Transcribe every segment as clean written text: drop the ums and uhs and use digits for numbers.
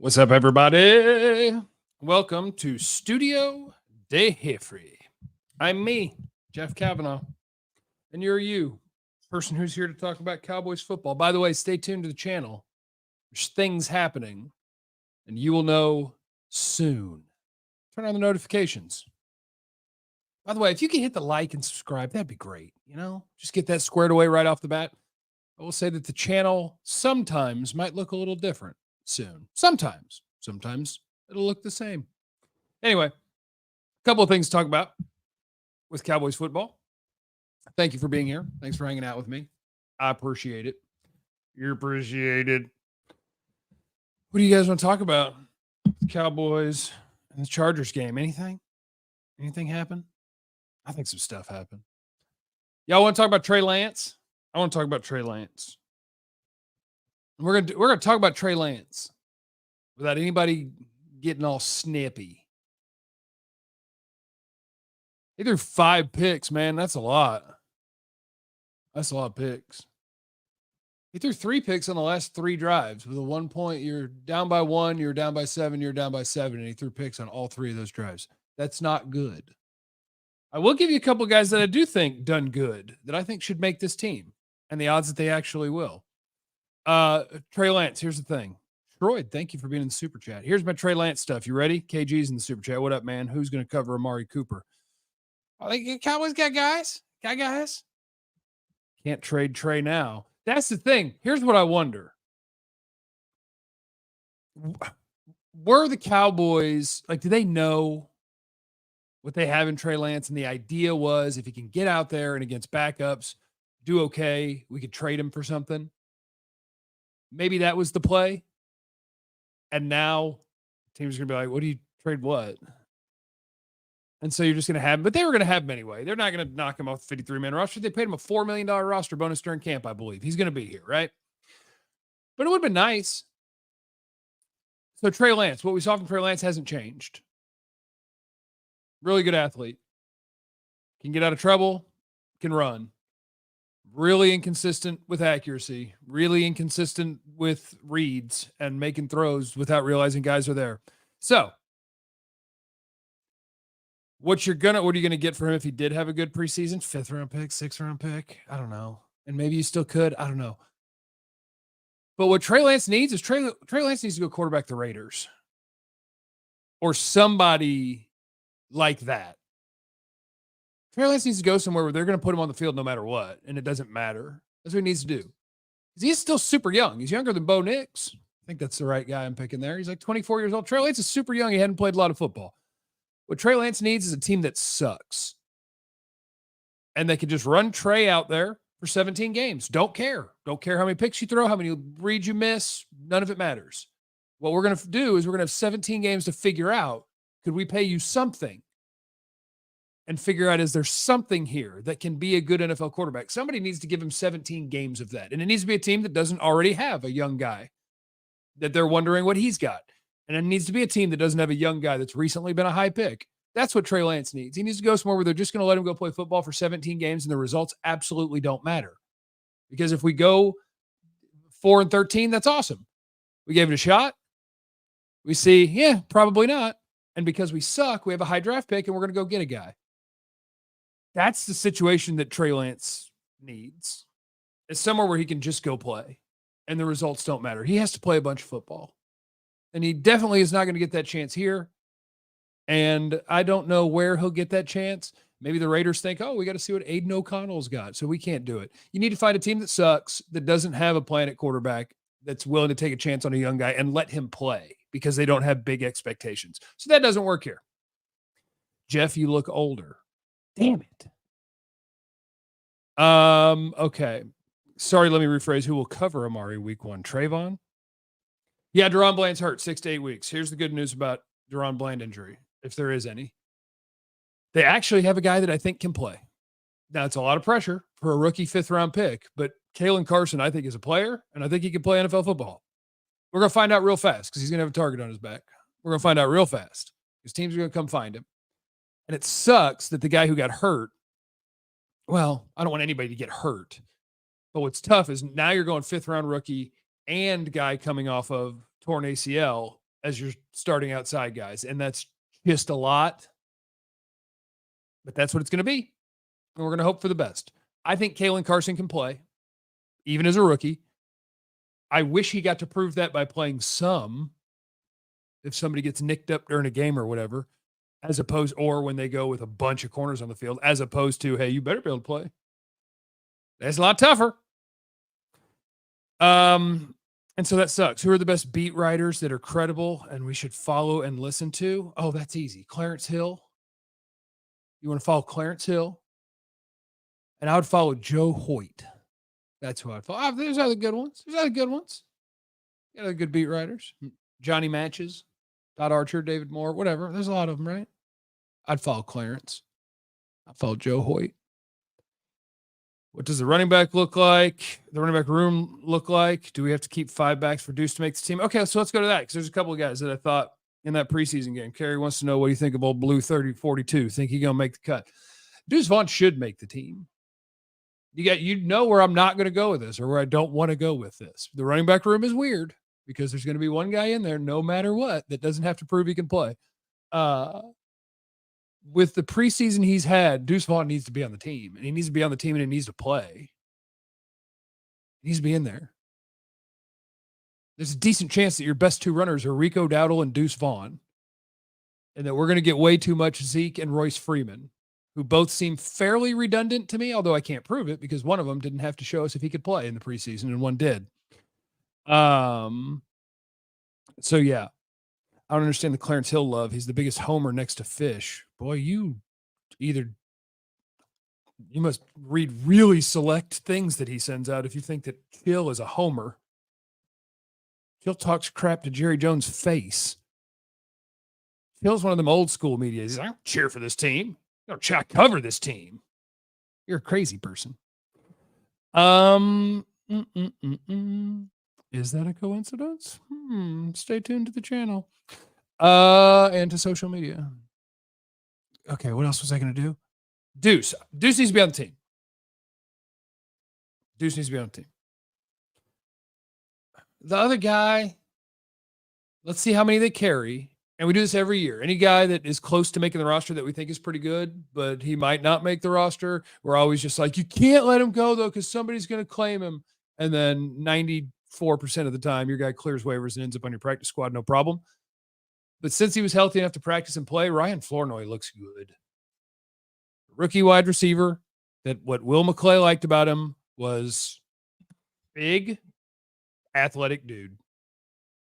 What's up, everybody? Welcome to Studio de Jeffrey. I'm me, Jeff Cavanaugh, and you're you, person who's here to talk about Cowboys football. By the way, stay tuned to the channel. There's things happening, and you will know soon. Turn on the notifications. By the way, if you can hit the like and subscribe, that'd be great. Just get that squared away right off the bat. I will say that the channel sometimes might look a little different soon. Sometimes it'll look the same. Anyway, a couple of things to talk about with Cowboys football. Thank you for being here. Thanks for hanging out with me. I appreciate it. You're appreciated. What do you guys want to talk about? The Cowboys and the Chargers game. Anything happen? I think some stuff happened. Y'all want to talk about Trey Lance? I want to talk about Trey Lance. We're gonna talk about Trey Lance without anybody getting all snippy. He threw 5 picks, man. That's a lot. That's a lot of picks. He threw 3 picks on the last 3 drives. With a 1 point, you're down by 1, you're down by 7, you're down by 7, and he threw picks on all 3 of those drives. That's not good. I will give you a couple of guys that I do think done good, that I think should make this team, and the odds that they actually will. Trey Lance, here's the thing. Troy, thank you for being in the super chat. Here's my Trey Lance stuff. You ready? KG's in the super chat. What up, man? Who's going to cover Amari Cooper? I think Cowboys got guys. Got guys. Can't trade Trey now. That's the thing. Here's what I wonder. Were the Cowboys, do they know what they have in Trey Lance? And the idea was if he can get out there and against backups, do okay, we could trade him for something. Maybe that was the play. And now the team's going to be like, what do you trade what? And so you're just going to have him. But they were going to have him anyway. They're not going to knock him off the 53-man roster. They paid him a $4 million roster bonus during camp, I believe. He's going to be here, right? But it would have been nice. So Trey Lance, what we saw from Trey Lance hasn't changed. Really good athlete. Can get out of trouble. Can run. Really inconsistent with accuracy, really inconsistent with reads and making throws without realizing guys are there. So what are you going to get for him if he did have a good preseason? 5th round pick, 6th round pick? I don't know. And maybe you still could. I don't know. But what Trey Lance needs is Trey Lance needs to go quarterback the Raiders or somebody like that. Trey Lance needs to go somewhere where they're going to put him on the field no matter what, and it doesn't matter. That's what he needs to do. Because he's still super young. He's younger than Bo Nix. I think that's the right guy I'm picking there. He's like 24 years old. Trey Lance is super young. He hadn't played a lot of football. What Trey Lance needs is a team that sucks. And they can just run Trey out there for 17 games. Don't care. Don't care how many picks you throw, how many reads you miss. None of it matters. What we're going to do is we're going to have 17 games to figure out, could we pay you something? And figure out, is there something here that can be a good NFL quarterback? Somebody needs to give him 17 games of that. And it needs to be a team that doesn't already have a young guy that they're wondering what he's got. And it needs to be a team that doesn't have a young guy that's recently been a high pick. That's what Trey Lance needs. He needs to go somewhere where they're just going to let him go play football for 17 games and the results absolutely don't matter. Because if we go 4-13, that's awesome. We gave it a shot. We see, probably not. And because we suck, we have a high draft pick and we're going to go get a guy. That's the situation that Trey Lance needs. It's somewhere where he can just go play and the results don't matter. He has to play a bunch of football. And he definitely is not going to get that chance here. And I don't know where he'll get that chance. Maybe the Raiders think, we got to see what Aiden O'Connell's got, so we can't do it. You need to find a team that sucks, that doesn't have a plan at quarterback, that's willing to take a chance on a young guy and let him play because they don't have big expectations. So that doesn't work here. Jeff, you look older. Damn it. Okay. Sorry, let me rephrase. Who will cover Amari week 1? Trayvon? Yeah, DaRon Bland's hurt 6 to 8 weeks. Here's the good news about DaRon Bland injury, if there is any. They actually have a guy that I think can play. Now, it's a lot of pressure for a rookie 5th-round pick, but Kalen Carson, I think, is a player, and I think he can play NFL football. We're going to find out real fast because he's going to have a target on his back. We're going to find out real fast because teams are going to come find him. And it sucks that the guy who got hurt, well, I don't want anybody to get hurt. But what's tough is now you're going 5th-round rookie and guy coming off of torn ACL as your starting outside guys. And that's just a lot. But that's what it's going to be. And we're going to hope for the best. I think Kalen Carson can play, even as a rookie. I wish he got to prove that by playing some, if somebody gets nicked up during a game or whatever, as opposed, or when they go with a bunch of corners on the field, as opposed to, hey, you better be able to play. That's a lot tougher. And so that sucks. Who are the best beat writers that are credible and we should follow and listen to? Oh, that's easy. Clarence Hill. You want to follow Clarence Hill? And I would follow Joe Hoyt. That's who I'd follow. Oh, there's other good ones. Got other good beat writers. Johnny Matches, Todd Archer, David Moore, whatever. There's a lot of them, right? I'd follow Clarence. I'd follow Joe Hoyt. What does the running back look like? The running back room look like? Do we have to keep 5 backs for Deuce to make the team? Okay, so let's go to that because there's a couple of guys that I thought in that preseason game. Kerry wants to know what do you think of old Blue 3042. Think he's going to make the cut? Deuce Vaughn should make the team. You know where I'm not going to go with this or where I don't want to go with this. The running back room is weird because there's going to be one guy in there no matter what that doesn't have to prove he can play. With the preseason he's had, Deuce Vaughn needs to be on the team. And he needs to be on the team and he needs to play. He needs to be in there. There's a decent chance that your best 2 runners are Rico Dowdle and Deuce Vaughn. And that we're going to get way too much Zeke and Royce Freeman, who both seem fairly redundant to me, although I can't prove it because one of them didn't have to show us if he could play in the preseason and one did. So yeah, I don't understand the Clarence Hill love. He's the biggest homer next to Fish. Boy, you must read really select things that he sends out if you think that Hill is a homer. Hill talks crap to Jerry Jones' face. Hill's one of them old school media. He's like, I don't cheer for this team. I don't cover this team. You're a crazy person. Is that a coincidence? Stay tuned to the channel. And to social media. Okay, what else was I going to do? Deuce needs to be on the team. Deuce needs to be on the team. The other guy, let's see how many they carry. And we do this every year. Any guy that is close to making the roster that we think is pretty good, but he might not make the roster, we're always just like, you can't let him go, though, because somebody's going to claim him. And then 94% of the time, your guy clears waivers and ends up on your practice squad, no problem. But since he was healthy enough to practice and play, Ryan Flournoy looks good. Rookie wide receiver, that what Will McClay liked about him was big, athletic dude.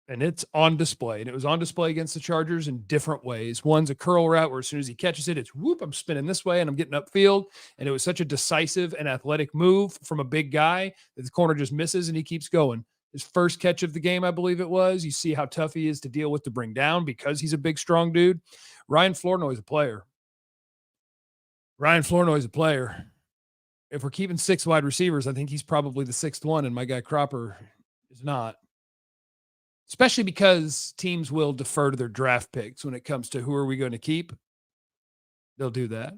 And it's on display. And it was on display against the Chargers in different ways. One's a curl route where as soon as he catches it, it's whoop, I'm spinning this way and I'm getting upfield. And it was such a decisive and athletic move from a big guy that the corner just misses and he keeps going. His first catch of the game, I believe it was. You see how tough he is to deal with to bring down because he's a big, strong dude. Ryan Flournoy is a player. If we're keeping 6 wide receivers, I think he's probably the 6th one, and my guy Cropper is not. Especially because teams will defer to their draft picks when it comes to who are we going to keep. They'll do that.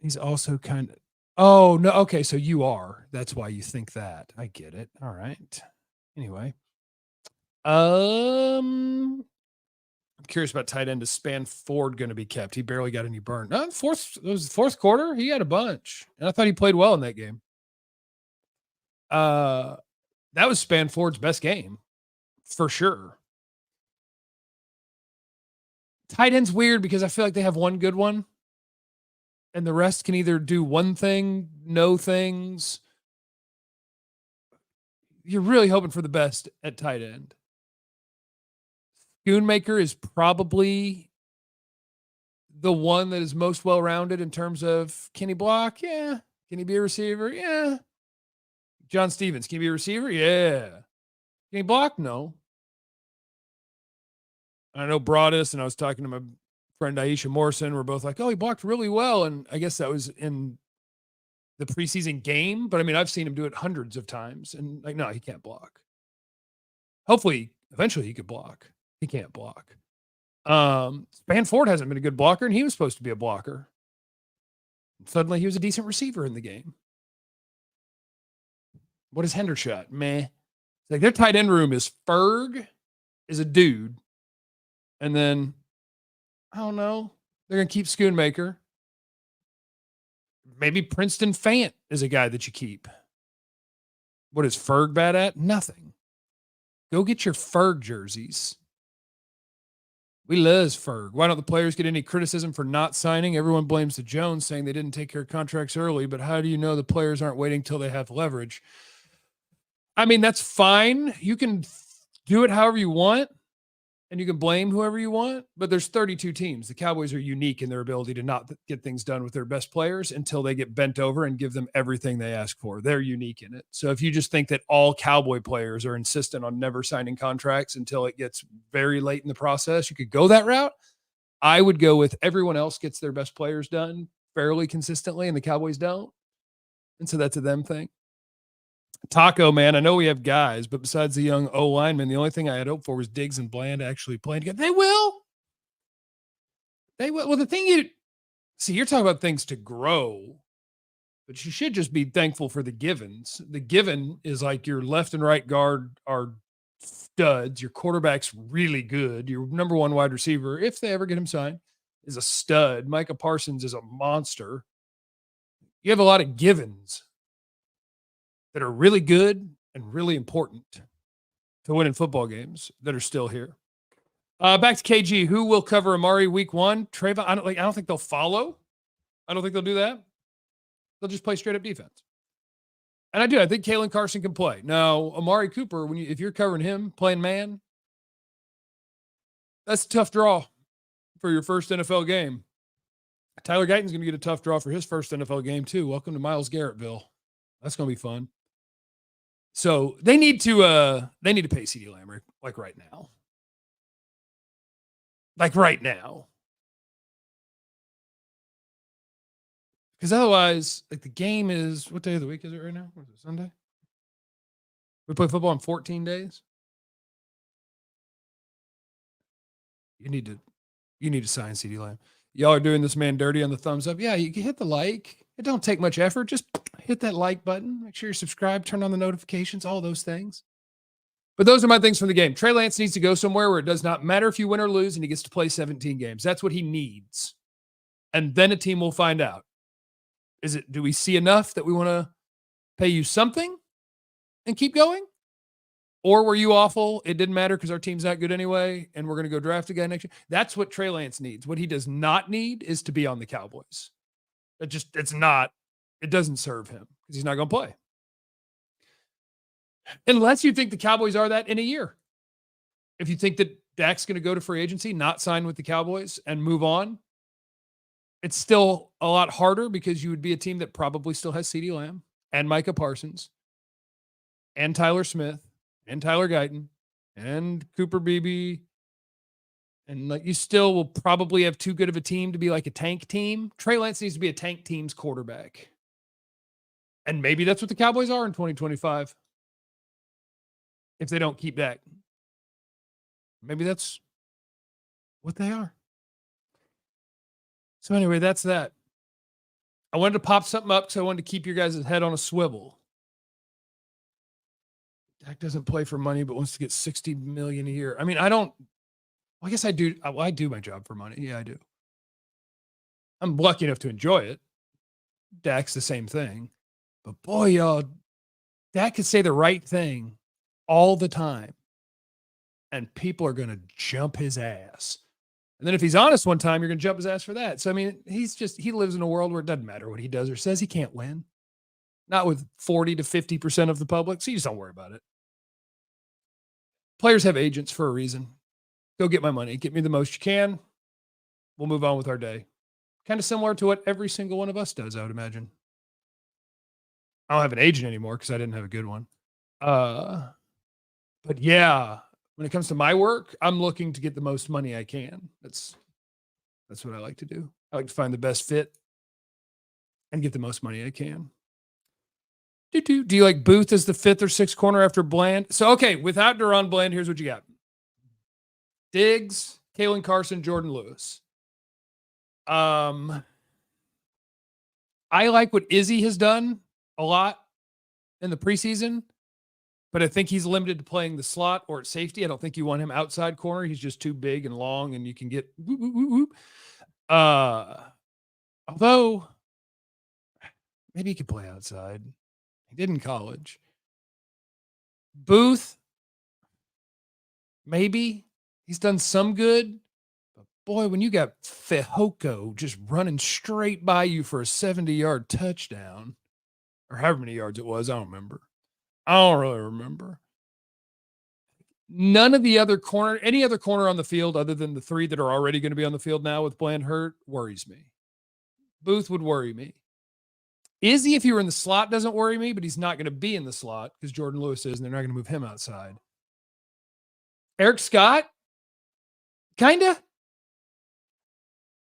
He's also kind of, oh, no. Okay, so you are. That's why you think that. I get it. All right. Anyway. I'm curious about tight end. Is Spanford going to be kept? He barely got any burn. No, it was the fourth quarter. He had a bunch. And I thought he played well in that game. That was Spanford's best game, for sure. Tight end's weird because I feel like they have one good one, and the rest can either do one thing, no things. You're really hoping for the best at tight end. Schoonmaker is probably the one that is most well-rounded in terms of, can he block? Yeah. Can he be a receiver? Yeah. John Stevens, can he be a receiver? Yeah. Can he block? No. I know Broadus, and I was talking to my friend Aisha Morrison. We're both like, oh, he blocked really well. And I guess that was in the preseason game. But I mean, I've seen him do it hundreds of times. And like, no, he can't block. Hopefully, eventually he could block. He can't block. Spanford hasn't been a good blocker, and he was supposed to be a blocker. Suddenly, he was a decent receiver in the game. What is Hendershot? Meh. Like their tight end room is Ferg, is a dude. And then, I don't know, they're going to keep Schoonmaker. Maybe Princeton Fant is a guy that you keep. What is Ferg bad at? Nothing. Go get your Ferg jerseys. We love Ferg. Why don't the players get any criticism for not signing? Everyone blames the Jones, saying they didn't take care of contracts early, but how do you know the players aren't waiting till they have leverage? I mean, that's fine. You can do it however you want, and you can blame whoever you want, but there's 32 teams. The Cowboys are unique in their ability to not get things done with their best players until they get bent over and give them everything they ask for. They're unique in it. So if you just think that all Cowboy players are insistent on never signing contracts until it gets very late in the process, you could go that route. I would go with everyone else gets their best players done fairly consistently, and the Cowboys don't. And so that's a them thing. Taco, man, I know we have guys, but besides the young O lineman, the only thing I had hoped for was Diggs and Bland actually playing together. They will. They will. Well, the thing you're talking about things to grow, but you should just be thankful for the givens. The given is like your left and right guard are studs. Your quarterback's really good. Your number one wide receiver, if they ever get him signed, is a stud. Micah Parsons is a monster. You have a lot of givens that are really good and really important to win in football games that are still here. Back to KG. Who will cover Amari week 1? Trayvon. I don't think they'll follow. I don't think they'll do that. They'll just play straight up defense. And I think Kalen Carson can play. Now, Amari Cooper, if you're covering him playing man, that's a tough draw for your first NFL game. Tyler Guyton's going to get a tough draw for his first NFL game too. Welcome to Myles Garrettville. That's going to be fun. So they need to pay CeeDee Lamb like right now. Like right now. Because otherwise, like the game is, what day of the week is it right now? What is it, Sunday? We play football in 14 days. You need to sign CeeDee Lamb. Y'all are doing this man dirty on the thumbs up. Yeah, you can hit the like. It don't take much effort. Just hit that like button. Make sure you're subscribed. Turn on the notifications. All those things. But those are my things from the game. Trey Lance needs to go somewhere where it does not matter if you win or lose, and he gets to play 17 games. That's what he needs. And then a team will find out. Do we see enough that we want to pay you something and keep going? Or were you awful? It didn't matter because our team's not good anyway, and we're going to go draft a guy next year. That's what Trey Lance needs. What he does not need is to be on the Cowboys. It doesn't serve him because he's not going to play. Unless you think the Cowboys are that in a year. If you think that Dak's going to go to free agency, not sign with the Cowboys and move on, it's still a lot harder because you would be a team that probably still has CeeDee Lamb and Micah Parsons and Tyler Smith and Tyler Guyton and Cooper Beebe. And like you still will probably have too good of a team to be like a tank team. Trey Lance needs to be a tank team's quarterback. And maybe that's what the Cowboys are in 2025. If they don't keep Dak. Maybe that's what they are. So anyway, that's that. I wanted to pop something up because I wanted to keep your guys' head on a swivel. Dak doesn't play for money, but wants to get $60 million a year. I mean, I guess I do. I do my job for money. Yeah, I do. I'm lucky enough to enjoy it. Dak's the same thing. But boy, y'all, Dak could say the right thing all the time. And people are going to jump his ass. And then if he's honest one time, you're going to jump his ass for that. So, I mean, he lives in a world where it doesn't matter what he does or says. He can't win. Not with 40 to 50% of the public. So you just don't worry about it. Players have agents for a reason. Go get my money. Get me the most you can. We'll move on with our day. Kind of similar to what every single one of us does, I would imagine. I don't have an agent anymore because I didn't have a good one. But yeah, when it comes to my work, I'm looking to get the most money I can. That's what I like to do. I like to find the best fit and get the most money I can. Do you like Booth as the 5th or 6th corner after Bland? So, okay, without DaRon Bland, here's what you got. Diggs, Kalen Carson, Jordan Lewis. I like what Izzy has done a lot in the preseason. but I think he's limited to playing the slot or at safety. I don't think you want him outside corner. He's just too big and long, and you can get whoop, whoop, whoop, whoop. Although maybe he could play outside. He did in college. Booth, maybe. He's done some good. But boy, when you got Fehoko just running straight by you for a 70-yard touchdown, or however many yards it was, I don't remember. I don't really remember. None of the other corner, any other corner on the field other than the three that are already going to be on the field now with Bland hurt, worries me. Booth would worry me. Izzy, if he were in the slot, doesn't worry me, but he's not going to be in the slot because Jordan Lewis is, and they're not going to move him outside. Eric Scott, kind of.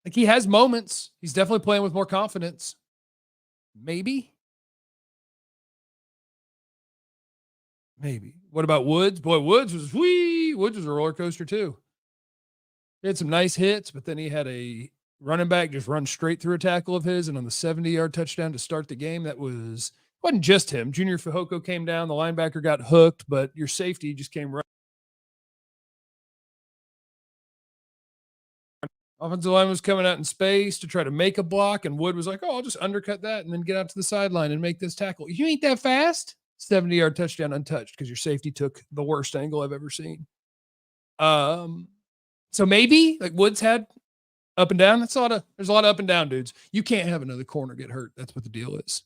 Like, he has moments. He's definitely playing with more confidence. Maybe. What about Woods? Boy, Woods was a roller coaster too. He had some nice hits, but then he had a running back just run straight through a tackle of his, and on the 70-yard touchdown to start the game, wasn't just him. Junior Fehoko came down, the linebacker got hooked, but your safety just came right. Offensive line was coming out in space to try to make a block, and Wood was like, I'll just undercut that and then get out to the sideline and make this tackle. You ain't that fast. 70-yard touchdown untouched because your safety took the worst angle I've ever seen. So maybe like Woods had up and down. There's a lot of up and down dudes. You can't have another corner get hurt. That's what the deal is.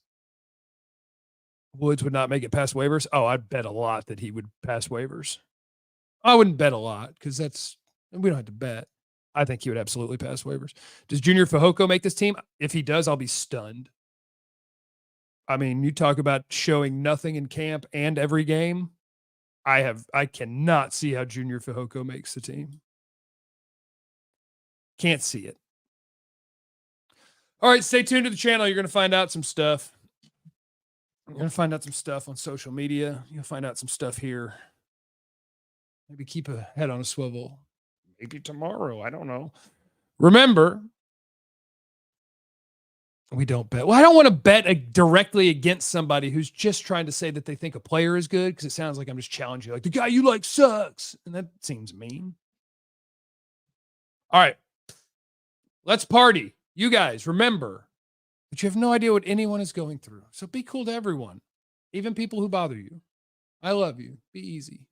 Woods would not make it past waivers. Oh, I'd bet a lot that he would pass waivers. I wouldn't bet a lot because we don't have to bet. I think he would absolutely pass waivers. Does Junior Fehoko make this team? If he does, I'll be stunned. I mean, you talk about showing nothing in camp and every game. I cannot see how Junior Fehoko makes the team. Can't see it. All right, stay tuned to the channel. You're going to find out some stuff. You're going to find out some stuff on social media. You'll find out some stuff here. Maybe keep a head on a swivel. Maybe tomorrow. I don't know. Remember, we don't bet. Well, I don't want to bet directly against somebody who's just trying to say that they think a player is good because it sounds like I'm just challenging you. Like, the guy you like sucks. And that seems mean. All right. Let's party. You guys, remember that you have no idea what anyone is going through. So be cool to everyone, even people who bother you. I love you. Be easy.